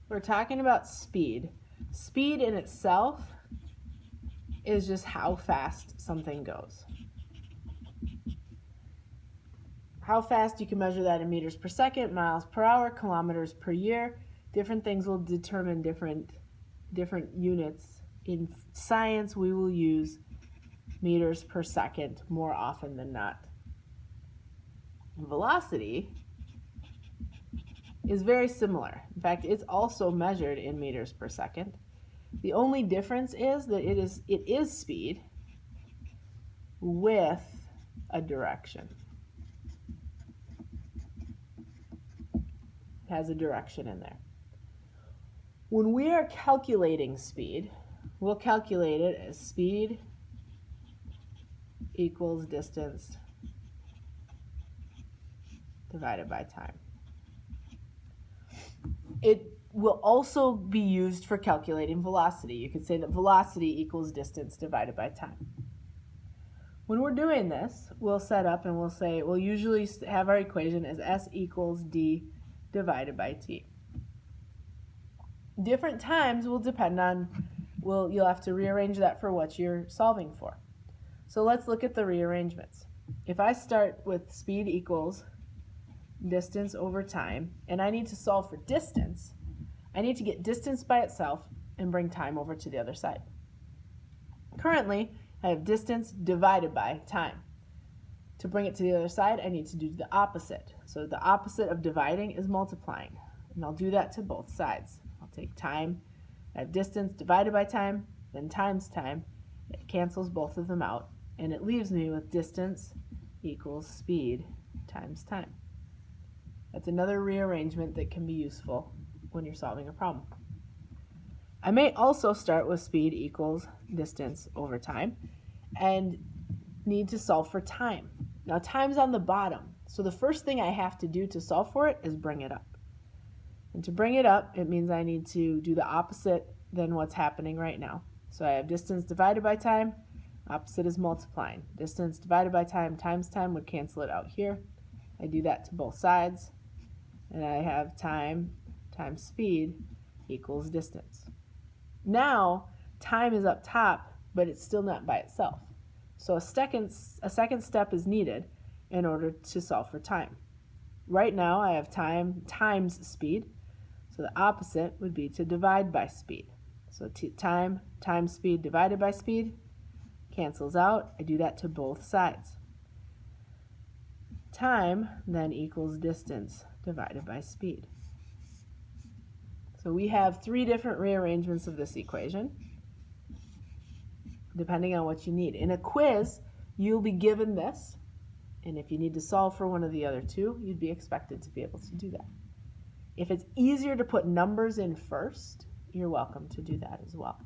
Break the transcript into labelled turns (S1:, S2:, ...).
S1: We're talking about speed. Speed in itself is just how fast something goes. How fast you can measure that in meters per second, miles per hour, kilometers per year. Different things will determine different units. In science, we will use meters per second more often than not. Velocity is very similar. In fact, it's also measured in meters per second. The only difference is that it is speed with a direction. It has a direction in there. When we are calculating speed, we'll calculate it as speed equals distance divided by time. It will also be used for calculating velocity. You could say that velocity equals distance divided by time. When we're doing this, we'll set up and we'll usually have our equation as s equals d divided by t. Different times will depend on, you'll have to rearrange that for what you're solving for. So let's look at the rearrangements. If I start with speed equals distance over time, and I need to solve for distance, I need to get distance by itself and bring time over to the other side. Currently, I have distance divided by time. To bring it to the other side, I need to do the opposite. So the opposite of dividing is multiplying, and I'll do that to both sides. I'll take time, I have distance divided by time, then times time. It cancels both of them out, and it leaves me with distance equals speed times time. That's another rearrangement that can be useful when you're solving a problem. I may also start with speed equals distance over time and need to solve for time. Now time's on the bottom, so the first thing I have to do to solve for it is bring it up. And to bring it up, it means I need to do the opposite than what's happening right now. So I have distance divided by time, opposite is multiplying. Distance divided by time times time would cancel it out here. I do that to both sides, and I have time times speed equals distance. Now, time is up top, but it's still not by itself. So a second step is needed in order to solve for time. Right now, I have time times speed, so the opposite would be to divide by speed. So time times speed divided by speed cancels out. I do that to both sides. Time then equals distance divided by speed. So we have three different rearrangements of this equation, depending on what you need. In a quiz, you'll be given this, and if you need to solve for one of the other two, you'd be expected to be able to do that. If it's easier to put numbers in first, you're welcome to do that as well.